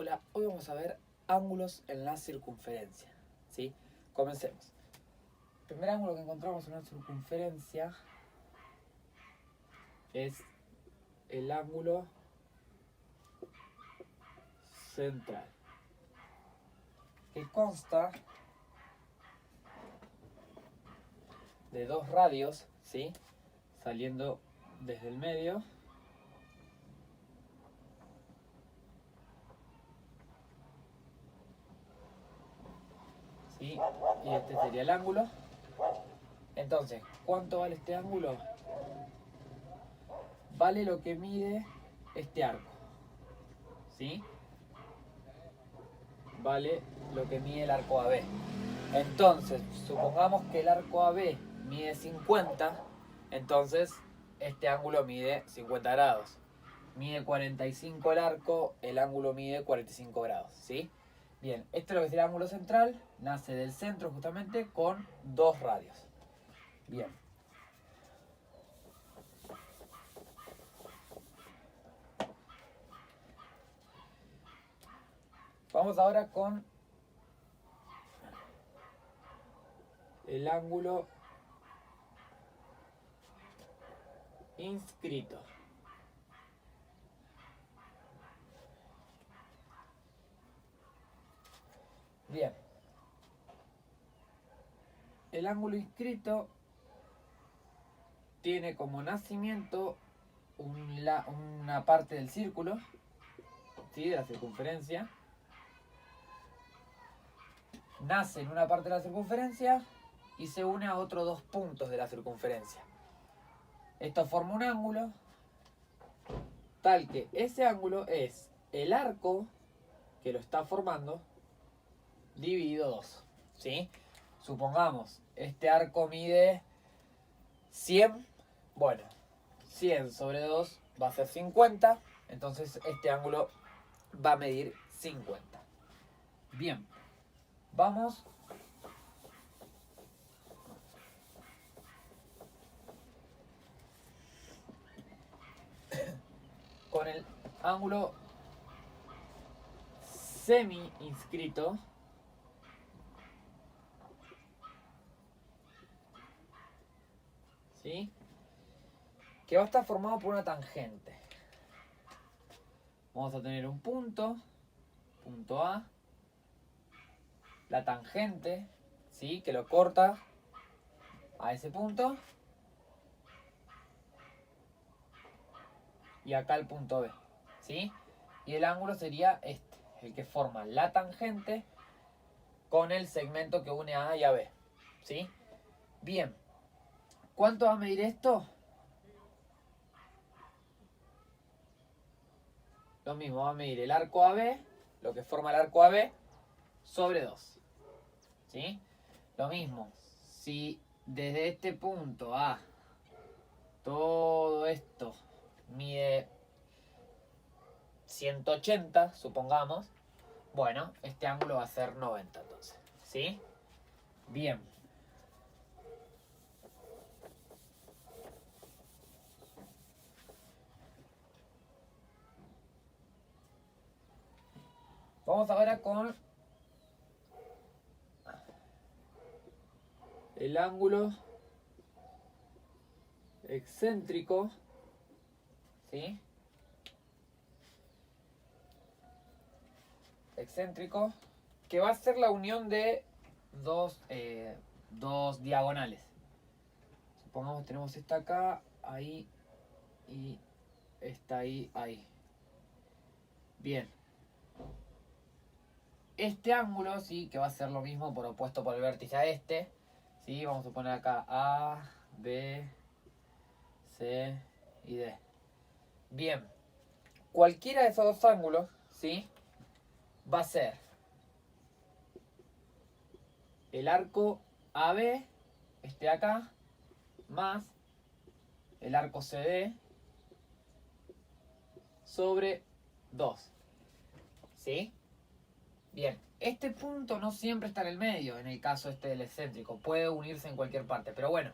Hola, hoy vamos a ver ángulos en la circunferencia, ¿sí? Comencemos. El primer ángulo que encontramos en la circunferencia es el ángulo central, que consta de dos radios, ¿sí? Saliendo desde el medio. ¿Sí? Y este sería el ángulo. Entonces, ¿cuánto vale este ángulo? Vale lo que mide este arco, ¿sí? Vale lo que mide el arco AB. Entonces, supongamos que el arco AB mide 50, entonces este ángulo mide 50 grados. Mide 45 el arco, el ángulo mide 45 grados, ¿sí? Bien, esto es lo que sería el ángulo central, nace del centro justamente con dos radios. Bien. Vamos ahora con el ángulo inscrito. Bien. El ángulo inscrito tiene como nacimiento una parte del círculo, ¿sí? De la circunferencia. Nace en una parte de la circunferencia y se une a otros dos puntos de la circunferencia. Esto forma un ángulo tal que ese ángulo es el arco que lo está formando dividido 2, ¿sí? Supongamos, este arco mide 100, bueno, 100 sobre 2 va a ser 50, entonces este ángulo va a medir 50. Bien, vamos con el ángulo semi inscrito, ¿sí? Que va a estar formado por una tangente. Vamos a tener un punto A, la tangente, ¿sí? Que lo corta a ese punto, y acá el punto B, ¿sí? Y el ángulo sería este, el que forma la tangente con el segmento que une a A y a B, ¿sí? Bien, ¿cuánto va a medir esto? Lo mismo, va a medir el arco AB, lo que forma el arco AB, sobre 2, ¿sí? Lo mismo, si desde este punto a todo esto mide 180, supongamos, bueno, este ángulo va a ser 90 entonces, ¿sí? Bien. Vamos ahora con el ángulo excéntrico, ¿sí? Excéntrico, que va a ser la unión de dos diagonales. Supongamos que tenemos esta acá, ahí y esta ahí, ahí. Bien. Este ángulo, sí, que va a ser lo mismo por opuesto por el vértice a este, ¿sí? Vamos a poner acá A, B, C y D. Bien. Cualquiera de esos dos ángulos, ¿sí? Va a ser el arco AB, este de acá, más el arco CD sobre 2, ¿sí? Bien, este punto no siempre está en el medio, en el caso este del excéntrico, puede unirse en cualquier parte, pero bueno,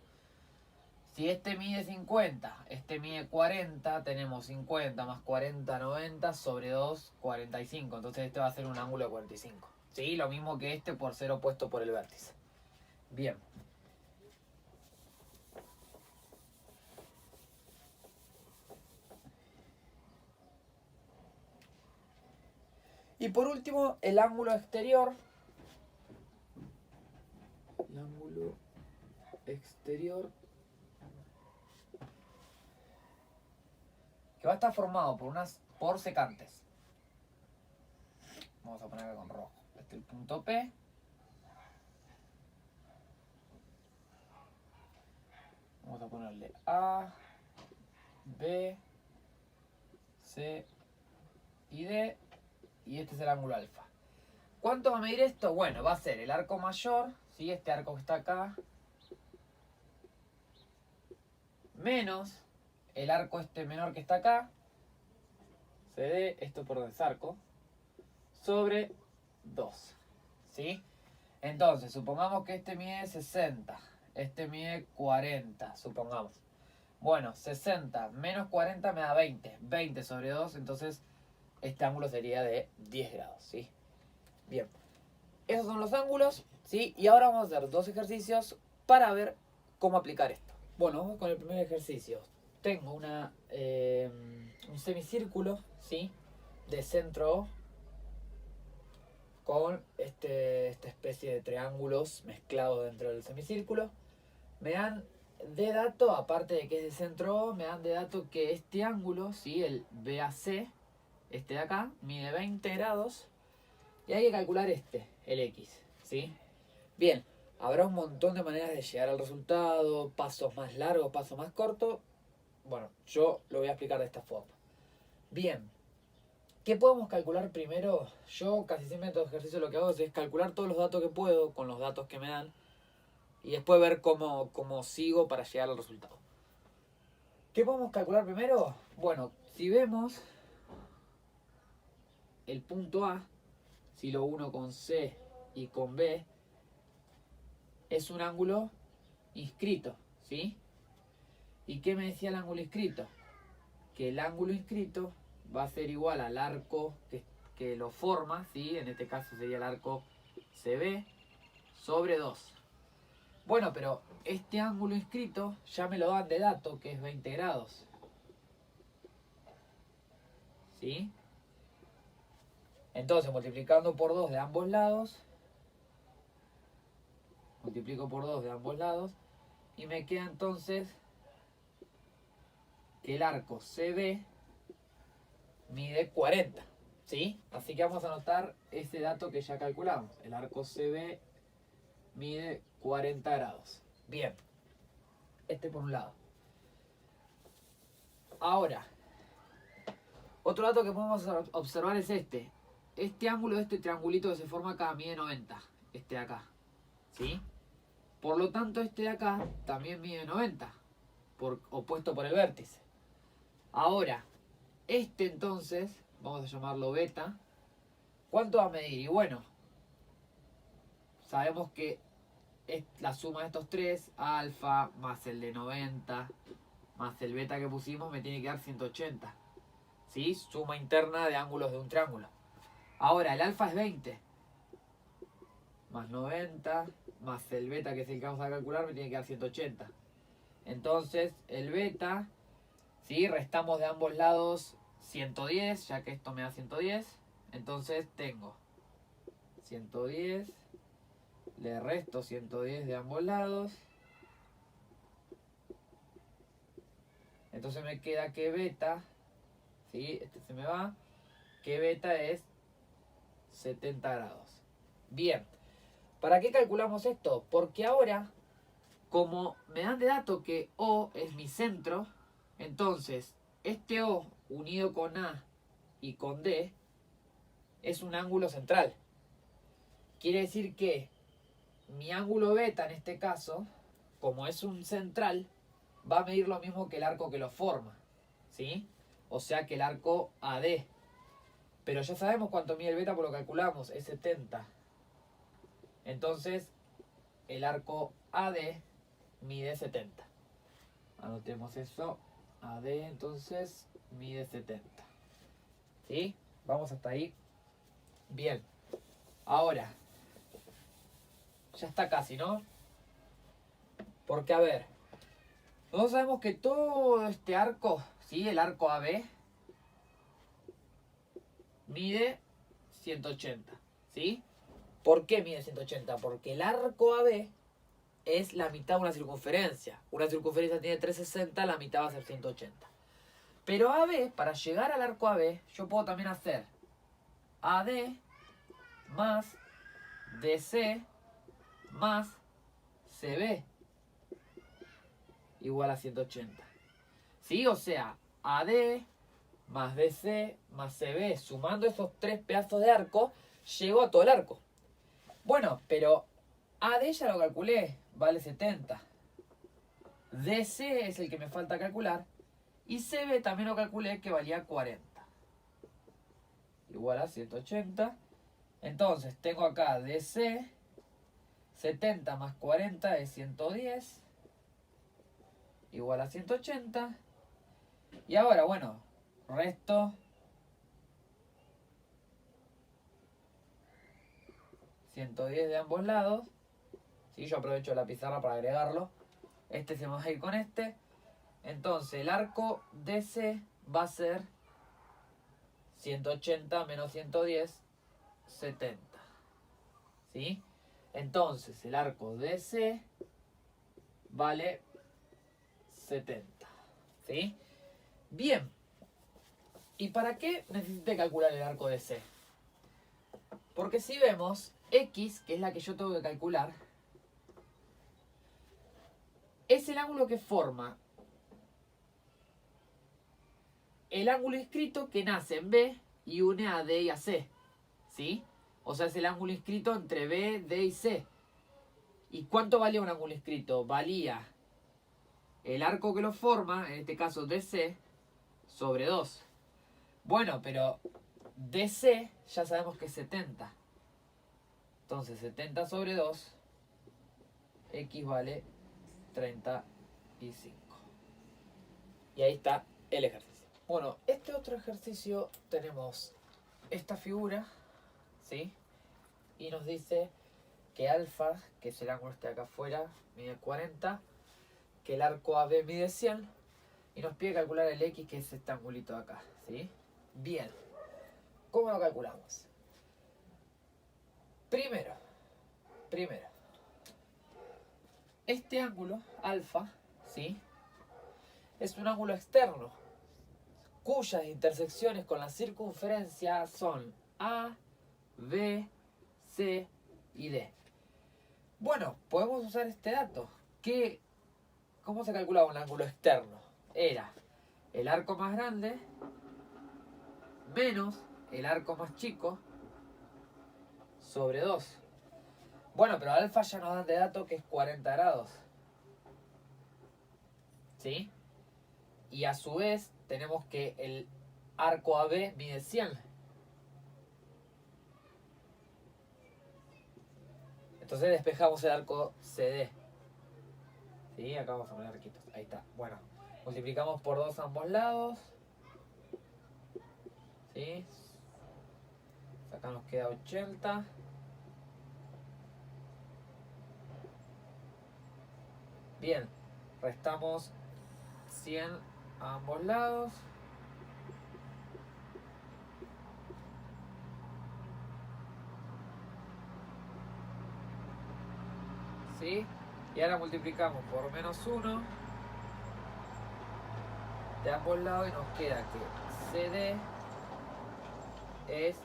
Si este mide 50, este mide 40, tenemos 50 más 40, 90, sobre 2, 45. Entonces este va a ser un ángulo de 45. ¿Sí? Lo mismo que este por ser opuesto por el vértice. Bien. Y por último, el ángulo exterior. El ángulo exterior, que va a estar formado por secantes. Vamos a poner acá con rojo. Este es el punto P. Vamos a ponerle A, B, C y D. Y este es el ángulo alfa. ¿Cuánto va a medir esto? Bueno, va a ser el arco mayor, ¿sí? Este arco que está acá, menos el arco este menor que está acá, CD, esto por desarco, sobre 2. ¿Sí? Entonces, supongamos que este mide 60, este mide 40, supongamos. Bueno, 60 menos 40 me da 20. 20 sobre 2, entonces este ángulo sería de 10 grados, ¿sí? Bien. Esos son los ángulos, ¿sí? Y ahora vamos a hacer dos ejercicios para ver cómo aplicar esto. Bueno, vamos con el primer ejercicio. Tengo un semicírculo, ¿sí? De centro O, con esta especie de triángulos mezclados dentro del semicírculo. Me dan de dato, aparte de que es de centro O, me dan de dato que este ángulo, ¿sí? El BAC, este de acá, mide 20 grados. Y hay que calcular el X, ¿sí? Bien, habrá un montón de maneras de llegar al resultado, pasos más largos, pasos más cortos. Bueno, yo lo voy a explicar de esta forma. Bien, ¿qué podemos calcular primero? Yo casi siempre en todo ejercicio lo que hago es calcular todos los datos que puedo con los datos que me dan y después ver cómo sigo para llegar al resultado. ¿Qué podemos calcular primero? Bueno, si vemos el punto A, si lo uno con C y con B, es un ángulo inscrito, ¿sí? ¿Y qué me decía el ángulo inscrito? Que el ángulo inscrito va a ser igual al arco que lo forma, ¿sí? En este caso sería el arco CB sobre 2. Bueno, pero este ángulo inscrito ya me lo dan de dato, que es 20 grados. ¿Sí? Entonces, multiplicando por 2 de ambos lados, multiplico por 2 de ambos lados, y me queda entonces que el arco CB mide 40. ¿Sí? Así que vamos a anotar ese dato que ya calculamos. El arco CB mide 40 grados. Bien. Este por un lado. Ahora, otro dato que podemos observar es este. Este ángulo de este triangulito que se forma acá mide 90. Este de acá. ¿Sí? Por lo tanto, este de acá también mide 90. Opuesto por el vértice. Ahora, este entonces, vamos a llamarlo beta. ¿Cuánto va a medir? Y bueno, sabemos que es la suma de estos tres, alfa más el de 90 más el beta que pusimos, me tiene que dar 180. ¿Sí? Suma interna de ángulos de un triángulo. Ahora, el alfa es 20 más 90 más el beta, que es el que vamos a calcular, me tiene que dar 180. Entonces, el beta, ¿sí? Restamos de ambos lados 110, ya que esto me da 110. Entonces tengo 110, le resto 110 de ambos lados. Entonces me queda que beta, ¿sí? Este se me va, que beta es 70 grados. Bien, ¿para qué calculamos esto? Porque ahora, como me dan de dato que O es mi centro, entonces este O unido con A y con D es un ángulo central. Quiere decir que mi ángulo beta en este caso, como es un central, va a medir lo mismo que el arco que lo forma, ¿sí? O sea que el arco AD. Pero ya sabemos cuánto mide el beta, por lo calculamos, es 70. Entonces, el arco AD mide 70. Anotemos eso. AD entonces mide 70. ¿Sí? Vamos hasta ahí. Bien. Ahora. Ya está casi, ¿no? Porque a ver. Nosotros sabemos que todo este arco, ¿sí? El arco AB mide 180. ¿Sí? ¿Por qué mide 180? Porque el arco AB es la mitad de una circunferencia. Una circunferencia tiene 360, la mitad va a ser 180. Pero AB, para llegar al arco AB, yo puedo también hacer AD más DC más CB igual a 180. ¿Sí? O sea, AD más DC más CB, sumando esos tres pedazos de arco, llego a todo el arco. Bueno, pero AD ya lo calculé, vale 70. DC es el que me falta calcular. Y CB también lo calculé, que valía 40. Igual a 180. Entonces tengo acá DC, 70 más 40 es 110. Igual a 180. Y ahora, bueno, resto 110 de ambos lados. ¿Sí? Yo aprovecho la pizarra para agregarlo. Este se va a ir con este. Entonces el arco DC va a ser 180 menos 110, 70. ¿Sí? Entonces el arco DC vale 70. ¿Sí? Bien. ¿Y para qué necesité calcular el arco DC? Porque si vemos, X, que es la que yo tengo que calcular, es el ángulo que forma el ángulo inscrito que nace en B y une a D y a C. ¿Sí? O sea, es el ángulo inscrito entre B, D y C. ¿Y cuánto valía un ángulo inscrito? Valía el arco que lo forma, en este caso DC, sobre 2. Bueno, pero DC ya sabemos que es 70. Entonces 70 sobre 2, X vale 35. Y ahí está el ejercicio. Bueno, este otro ejercicio tenemos esta figura, ¿sí? Y nos dice que alfa, que es el ángulo este de acá afuera, mide 40, que el arco AB mide 100, y nos pide calcular el X, que es este angulito de acá, ¿sí? Bien. ¿Cómo lo calculamos? Primero, este ángulo, alfa, ¿sí? Es un ángulo externo, cuyas intersecciones con la circunferencia son A, B, C y D. Bueno, podemos usar este dato. ¿Cómo se calculaba un ángulo externo? Era el arco más grande menos el arco más chico sobre 2. Bueno, pero alfa ya nos dan de dato que es 40 grados. ¿Sí? Y a su vez tenemos que el arco AB mide 100. Entonces despejamos el arco CD. ¿Sí? Acá vamos a poner arquitos. Ahí está. Bueno, multiplicamos por 2 a ambos lados. ¿Sí? Acá nos queda 80. Bien, restamos 100 a ambos lados. ¿Sí? Y ahora multiplicamos por menos 1 de ambos lados y nos queda que CD es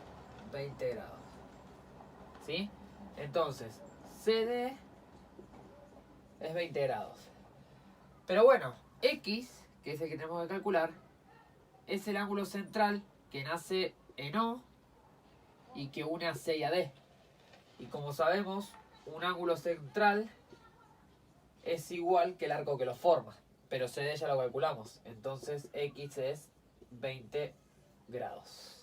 20 grados. ¿Sí? Entonces, CD es 20 grados. Pero bueno, X, que es el que tenemos que calcular, es el ángulo central que nace en O y que une a C y a D. Y como sabemos, un ángulo central es igual que el arco que lo forma. Pero CD ya lo calculamos. Entonces X es 20 grados.